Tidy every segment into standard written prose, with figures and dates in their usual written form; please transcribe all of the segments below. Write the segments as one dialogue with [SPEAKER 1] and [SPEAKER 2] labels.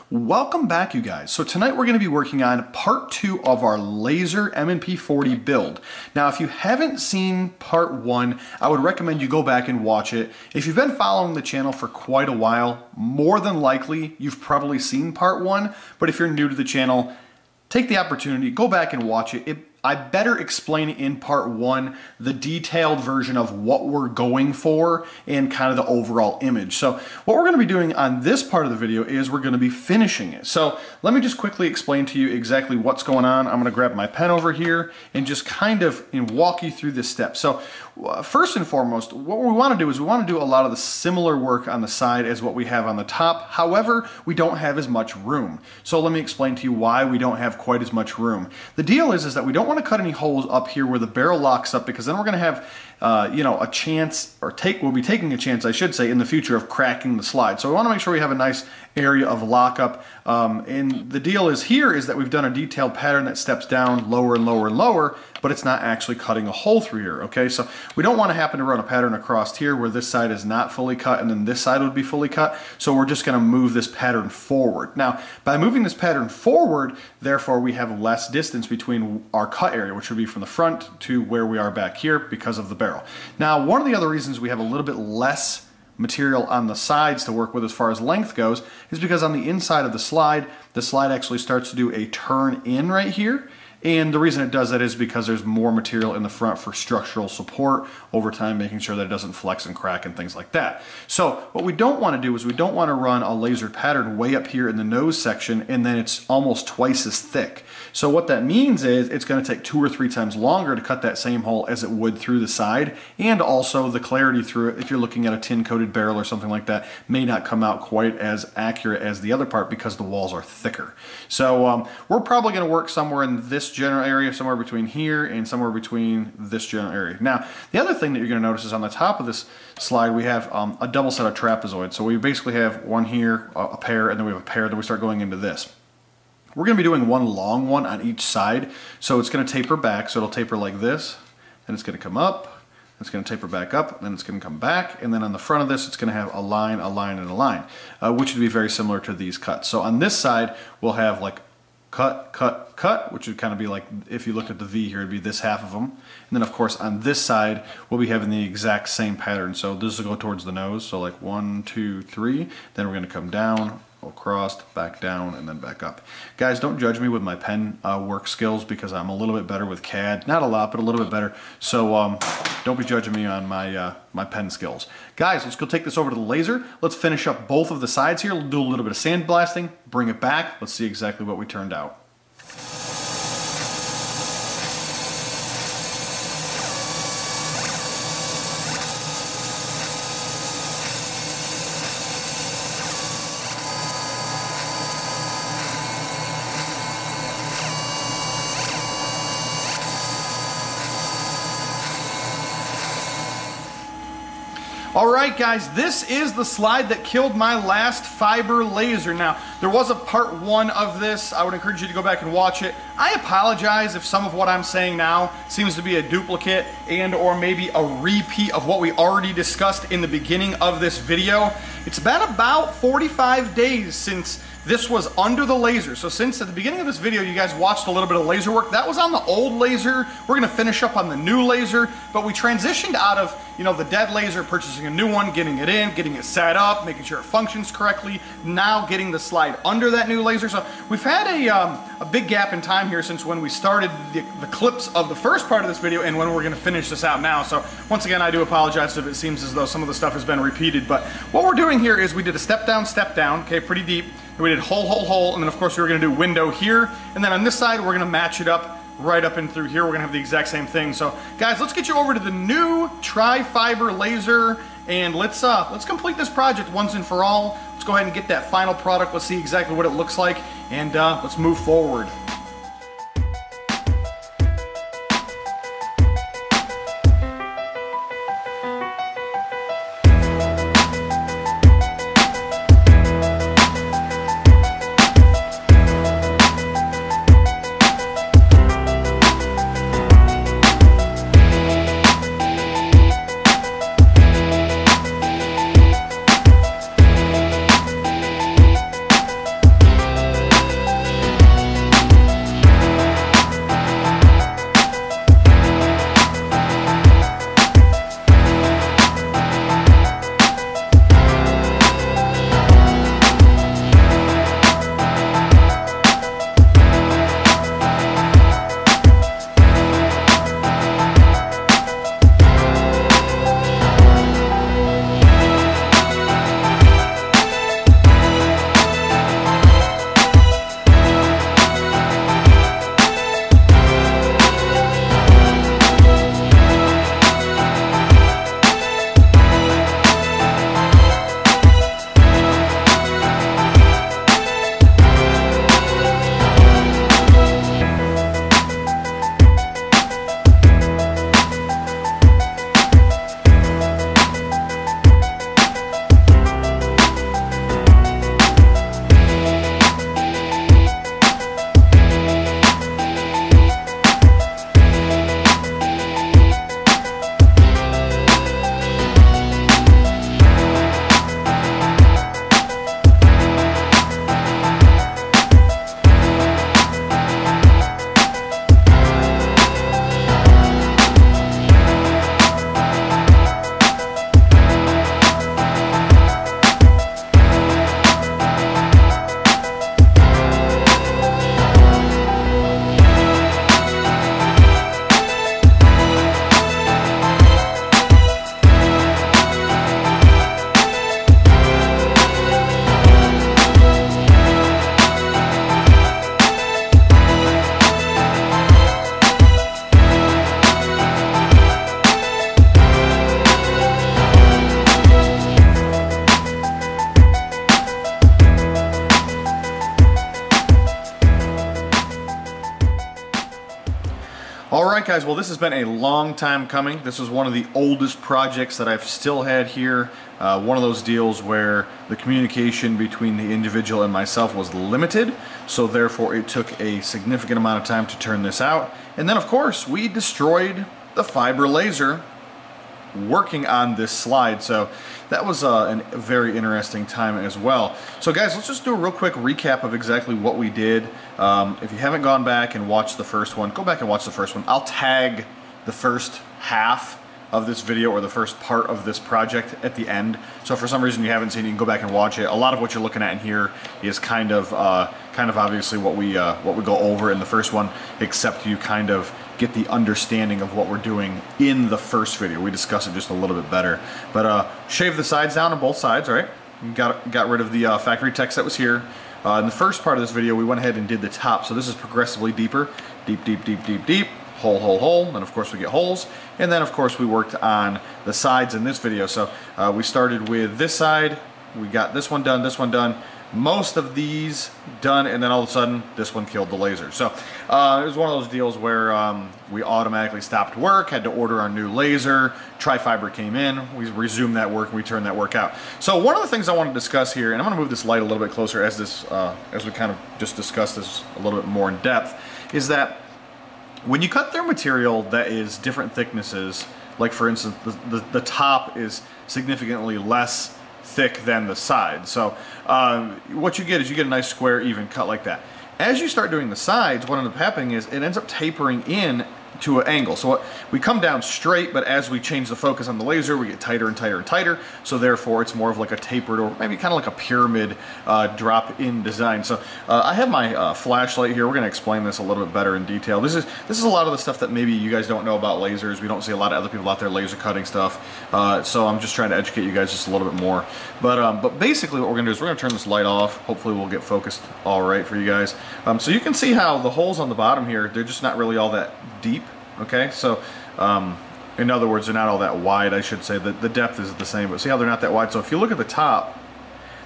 [SPEAKER 1] Welcome back, you guys. So tonight we're going to be working on part 2 of our laser M&P 40 build. Now, if you haven't seen part 1, I would recommend you go back and watch it. If you've been following the channel for quite a while, more than likely you've probably seen part 1, but if you're new to the channel, take the opportunity, go back and watch it. I better explain in part 1 the detailed version of what we're going for and kind of the overall image. So what we're going to be doing on this part of the video is we're going to be finishing it. So let me just quickly explain to you exactly what's going on. I'm going to grab my pen over here and just kind of walk you through this step. So first and foremost, what we want to do is we want to do a lot of the similar work on the side as what we have on the top. However, we don't have as much room. So let me explain to you why we don't have quite as much room. The deal is that we don't want to cut any holes up here where the barrel locks up, because then we're going to have a chance, or we'll be taking a chance, I should say, in the future of cracking the slide. So we want to make sure we have a nice area of lockup. And the deal is here is that we've done a detailed pattern that steps down lower and lower and lower, but it's not actually cutting a hole through here, okay? So we don't want to happen to run a pattern across here where this side is not fully cut and then this side would be fully cut. So we're just going to move this pattern forward. Now, by moving this pattern forward, therefore we have less distance between our cut area, which would be from the front to where we are back here because of the barrel. Now, one of the other reasons we have a little bit less material on the sides to work with as far as length goes is because on the inside of the slide actually starts to do a turn in right here. And the reason it does that is because there's more material in the front for structural support over time, making sure that it doesn't flex and crack and things like that. So what we don't want to do is we don't want to run a lasered pattern way up here in the nose section and then it's almost twice as thick. So what that means is it's going to take 2 or 3 times longer to cut that same hole as it would through the side, and also the clarity through it, if you're looking at a tin coated barrel or something like that, may not come out quite as accurate as the other part because the walls are thicker. So we're probably going to work somewhere in this general area, somewhere between here and somewhere between this general area. Now, the other thing that you're going to notice is on the top of this slide we have a double set of trapezoids. So we basically have one here, a pair, and then we have a pair, then we start going into this. We're going to be doing one long one on each side, so it's going to taper back, so it'll taper like this, and it's going to come up, it's going to taper back up, then it's going to come back, and then on the front of this it's going to have a line, a line, and a line, which would be very similar to these cuts. So on this side we'll have like cut, cut, cut, which would kind of be like, if you looked at the V here, it'd be this half of them. And then of course on this side we'll be having the exact same pattern. So this will go towards the nose, so like 1, 2, 3, then we're going to come down, across, back down, and then back up. Guys, don't judge me with my pen work skills, because I'm a little bit better with CAD. Not a lot, but a little bit better. So don't be judging me on my my pen skills. Guys, let's go take this over to the laser. Let's finish up both of the sides here. We'll do a little bit of sandblasting, bring it back. Let's see exactly what we turned out. Alright guys, this is the slide that killed my last fiber laser. Now, there was a part 1 of this. I would encourage you to go back and watch it. I apologize if some of what I'm saying now seems to be a duplicate and or maybe a repeat of what we already discussed in the beginning of this video. It's been about 45 days since this was under the laser. So since at the beginning of this video you guys watched a little bit of laser work. That was on the old laser. We're going to finish up on the new laser, but we transitioned out of the dead laser, purchasing a new one, getting it in, getting it set up, making sure it functions correctly, now getting the slide under that new laser. So we've had a big gap in time here since when we started the clips of the first part of this video and when we're going to finish this out now. So once again, I do apologize if it seems as though some of the stuff has been repeated, but what we're doing here is we did a step down, okay, pretty deep. We did hole, hole, hole, and then of course we were going to do window here, and then on this side we're going to match it up right up and through here. We're going to have the exact same thing. So guys, let's get you over to the new tri-fiber laser, and let's complete this project once and for all. Let's go ahead and get that final product. Let's see exactly what it looks like, and let's move forward. Alright guys, well this has been a long time coming. This is one of the oldest projects that I've still had here. One of those deals where the communication between the individual and myself was limited, so therefore it took a significant amount of time to turn this out. And then of course we destroyed the fiber laser working on this slide, so that was a very interesting time as well. So guys, let's just do a real quick recap of exactly what we did. If you haven't gone back and watched the first one, go back and watch the first one. I'll tag the first half of this video or the first part of this project at the end. So if for some reason you haven't seen it, you can go back and watch it. A lot of what you're looking at in here is kind of obviously what we go over in the first one, except you kind of get the understanding of what we're doing in the first video. We discuss it just a little bit better. But shave the sides down on both sides, right? Got rid of the factory text that was here. In the first part of this video, we went ahead and did the top. So this is progressively deeper. Deep, deep, deep, deep, deep. Hole, hole, hole. Then of course we get holes. And then of course we worked on the sides in this video. So we started with this side. We got this one done. Most of these done, and then all of a sudden this one killed the laser. So it was one of those deals where we automatically stopped work, had to order our new laser. Tri-Fiber came in, we resumed that work, and we turned that work out. So one of the things I want to discuss here, and I'm going to move this light a little bit closer as we kind of just discussed this a little bit more in depth, is that when you cut through material that is different thicknesses, like for instance the top is significantly less thick than the side. So what you get is you get a nice square even cut like that. As you start doing the sides, what ends up happening is it ends up tapering in to an angle. So we come down straight, but as we change the focus on the laser, we get tighter and tighter and tighter. So therefore it's more of like a tapered, or maybe kind of like a pyramid drop in design. So I have my flashlight here. We're going to explain this a little bit better in detail. This is a lot of the stuff that maybe you guys don't know about lasers. We don't see a lot of other people out there laser cutting stuff. So I'm just trying to educate you guys just a little bit more. But basically what we're going to do is we're going to turn this light off. Hopefully we'll get focused all right for you guys. So you can see how the holes on the bottom here, they're just not really all that deep. Okay, so in other words, they're not all that wide, I should say. The depth is the same, but see how they're not that wide? So if you look at the top,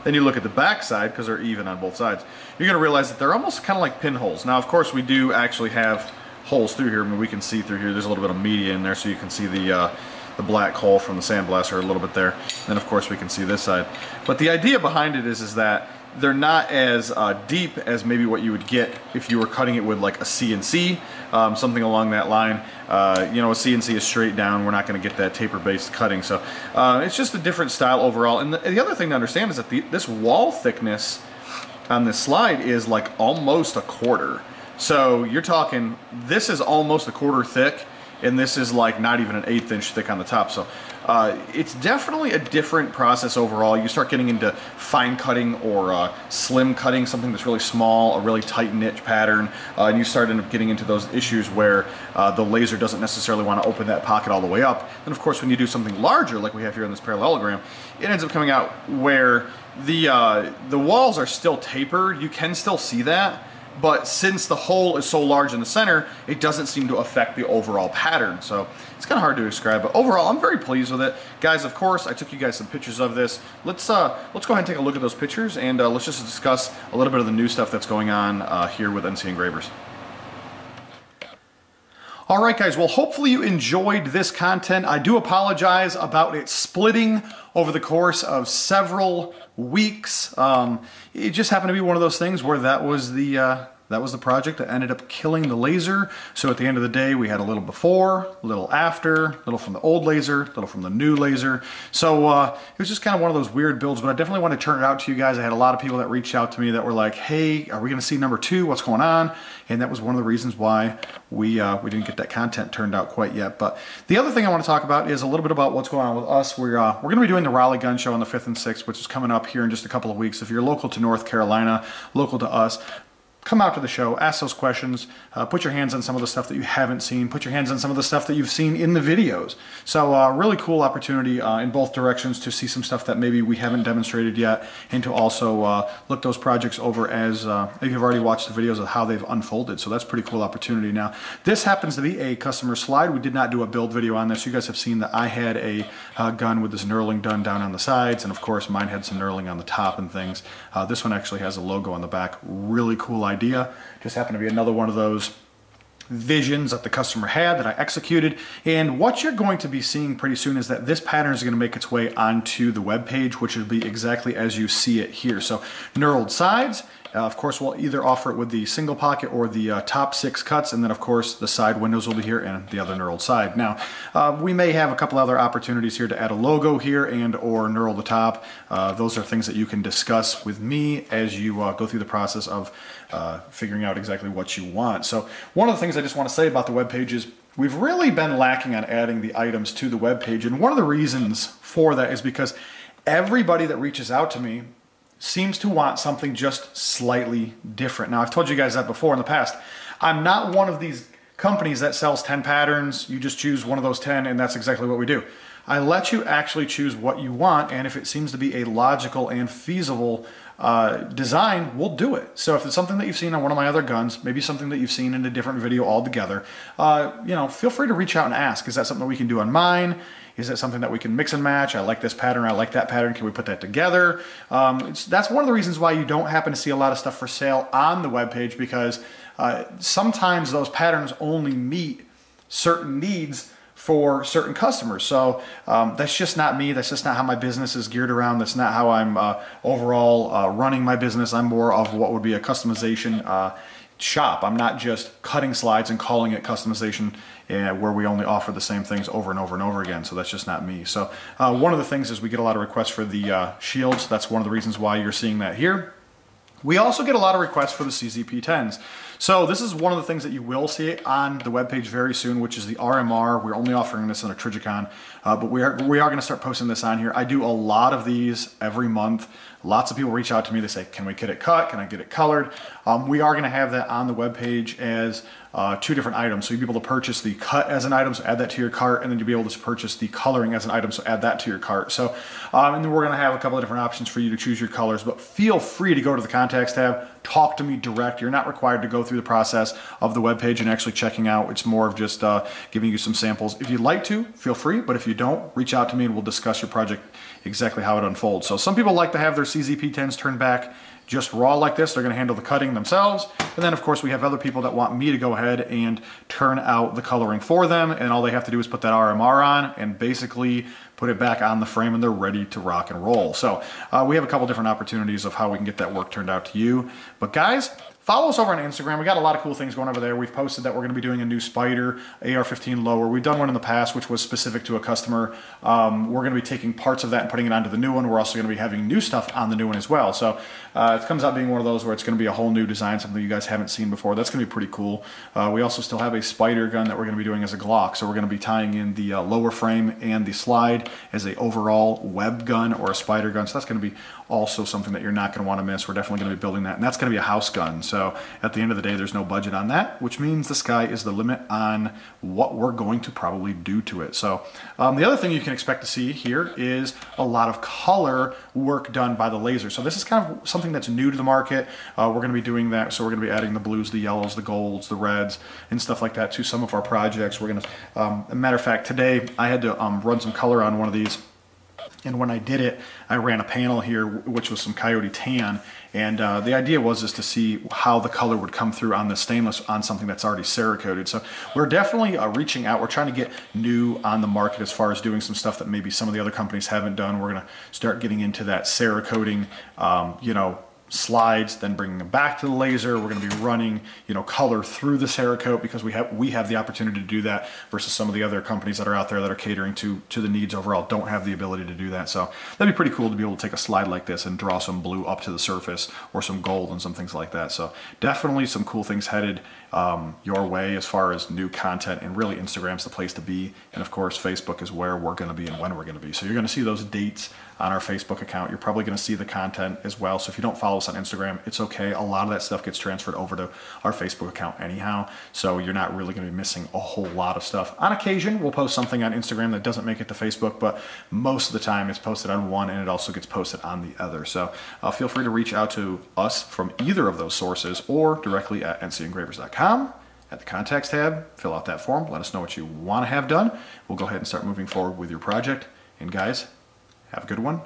[SPEAKER 1] then you look at the back side, because they're even on both sides, you're going to realize that they're almost kind of like pinholes. Now, of course, we do actually have holes through here. I mean, we can see through here. There's a little bit of media in there, so you can see the black hole from the sandblaster a little bit there. And of course, we can see this side. But the idea behind it is that they're not as deep as maybe what you would get if you were cutting it with like a CNC, something along that line. You know, a CNC is straight down. We're not going to get that taper-based cutting. So it's just a different style overall. And the other thing to understand is that this wall thickness on this slide is like almost a quarter. So you're talking, this is almost a quarter thick, and this is like not even an 1/8 inch thick on the top. So it's definitely a different process overall. You start getting into fine cutting or slim cutting, something that's really small, a really tight niche pattern, and you start end up getting into those issues where the laser doesn't necessarily want to open that pocket all the way up. And of course, when you do something larger, like we have here in this parallelogram, it ends up coming out where the walls are still tapered. You can still see that. But since the hole is so large in the center, it doesn't seem to affect the overall pattern. So it's kind of hard to describe, but overall, I'm very pleased with it. Guys, of course, I took you guys some pictures of this. Let's go ahead and take a look at those pictures, and let's just discuss a little bit of the new stuff that's going on here with NCEngravers. Alright guys, well hopefully you enjoyed this content. I do apologize about it splitting over the course of several weeks. It just happened to be one of those things where that was the project that ended up killing the laser. So at the end of the day, we had a little before, a little after, a little from the old laser, a little from the new laser. So it was just kind of one of those weird builds, but I definitely want to turn it out to you guys. I had a lot of people that reached out to me that were like, hey, are we going to see number 2? What's going on? And that was one of the reasons why we didn't get that content turned out quite yet. But the other thing I want to talk about is a little bit about what's going on with us. We're going to be doing the Raleigh Gun Show on the 5th and 6th, which is coming up here in just a couple of weeks. If you're local to North Carolina, local to us, come out to the show, ask those questions, put your hands on some of the stuff that you haven't seen, put your hands on some of the stuff that you've seen in the videos. So really cool opportunity in both directions to see some stuff that maybe we haven't demonstrated yet, and to also look those projects over as if you've already watched the videos of how they've unfolded. So that's a pretty cool opportunity. Now, this happens to be a customer slide. We did not do a build video on this. You guys have seen that I had a gun with this knurling done down on the sides, and of course mine had some knurling on the top and things. This one actually has a logo on the back. Really cool idea. Just happened to be another one of those visions that the customer had that I executed. And what you're going to be seeing pretty soon is that this pattern is going to make its way onto the web page, which will be exactly as you see it here. So knurled sides. Of course, we'll either offer it with the single pocket or the top 6 cuts, and then of course the side windows will be here and the other knurled side. Now, we may have a couple other opportunities here to add a logo here and or knurl the top. Those are things that you can discuss with me as you go through the process of figuring out exactly what you want. So one of the things I just want to say about the webpage is we've really been lacking on adding the items to the webpage, and one of the reasons for that is because everybody that reaches out to me seems to want something just slightly different. Now, I've told you guys that before in the past. I'm not one of these companies that sells 10 patterns. You just choose one of those 10 and that's exactly what we do. I let you actually choose what you want, and if it seems to be a logical and feasible design, we'll do it. So if it's something that you've seen on one of my other guns, maybe something that you've seen in a different video altogether, you know, feel free to reach out and ask. Is that something that we can do on mine? Is it something that we can mix and match? I like this pattern, I like that pattern, can we put that together? That's one of the reasons why you don't happen to see a lot of stuff for sale on the webpage, because sometimes those patterns only meet certain needs for certain customers. So that's just not me. That's just not how my business is geared around. That's not how I'm overall running my business. I'm more of what would be a customization shop. I'm not just cutting slides and calling it customization where we only offer the same things over and over and over again. So that's just not me. So one of the things is we get a lot of requests for the shields. That's one of the reasons why you're seeing that here. We also get a lot of requests for the CZP-10s. So this is one of the things that you will see on the webpage very soon, which is the RMR. We're only offering this on a Trijicon, but we are going to start posting this on here. I do a lot of these every month. Lots of people reach out to me. They say, can we get it cut? Can I get it colored? We are going to have that on the webpage as 2 different items. So you'll be able to purchase the cut as an item, so add that to your cart, and then you'll be able to purchase the coloring as an item, so add that to your cart. So, and then we're going to have a couple of different options for you to choose your colors, but feel free to go to the contacts tab, talk to me direct. You're not required to go through the process of the webpage and actually checking out. It's more of just giving you some samples. If you'd like to, feel free, but if you don't, reach out to me and we'll discuss your project exactly how it unfolds. So some people like to have their CZP-10s turned back just raw like this. They're going to handle the cutting themselves. And then of course we have other people that want me to go ahead and turn out the coloring for them, and all they have to do is put that RMR on and basically put it back on the frame and they're ready to rock and roll. So we have a couple different opportunities of how we can get that work turned out to you. But guys, follow us over on Instagram. We got a lot of cool things going over there. We've posted that we're going to be doing a new Spyder AR-15 lower. We've done one in the past, which was specific to a customer. We're going to be taking parts of that and putting it onto the new one. We're also going to be having new stuff on the new one as well. So it comes out being one of those where it's going to be a whole new design, something you guys haven't seen before. That's going to be pretty cool. We also still have a Spyder gun that we're going to be doing as a Glock. So we're going to be tying in the lower frame and the slide as a overall web gun or a Spyder gun. So that's going to be also something that you're not going to want to miss. We're definitely going to be building that, and that's going to be a house gun. So at the end of the day, there's no budget on that, which means the sky is the limit on what we're going to probably do to it. So the other thing you can expect to see here is a lot of color work done by the laser. So this is kind of something that's new to the market. We're going to be doing that. So we're going to be adding the blues, the yellows, the golds, the reds, and stuff like that to some of our projects. We're going to, a matter of fact, today I had to run some color on one of these. And when I did it, I ran a panel here, which was some coyote tan. And the idea was just to see how the color would come through on the stainless on something that's already Cerakoted. So we're definitely reaching out. We're trying to get new on the market as far as doing some stuff that maybe some of the other companies haven't done. We're going to start getting into that Cerakoting, you know, slides, then bringing them back to the laser. We're going to be running, you know, color through the Cerakote because we have the opportunity to do that versus some of the other companies that are out there that are catering to the needs overall don't have the ability to do that. So that'd be pretty cool to be able to take a slide like this and draw some blue up to the surface or some gold and some things like that. So definitely some cool things headed your way as far as new content, and really Instagram's the place to be. And of course, Facebook is where we're going to be and when we're going to be. So you're going to see those dates on our Facebook account. You're probably going to see the content as well. So if you don't follow us on Instagram, it's okay. A lot of that stuff gets transferred over to our Facebook account anyhow. So you're not really going to be missing a whole lot of stuff. On occasion, we'll post something on Instagram that doesn't make it to Facebook, but most of the time it's posted on one and it also gets posted on the other. So feel free to reach out to us from either of those sources or directly at NCEngravers.com. At the contacts tab, fill out that form. Let us know what you want to have done. We'll go ahead and start moving forward with your project. And guys, have a good one.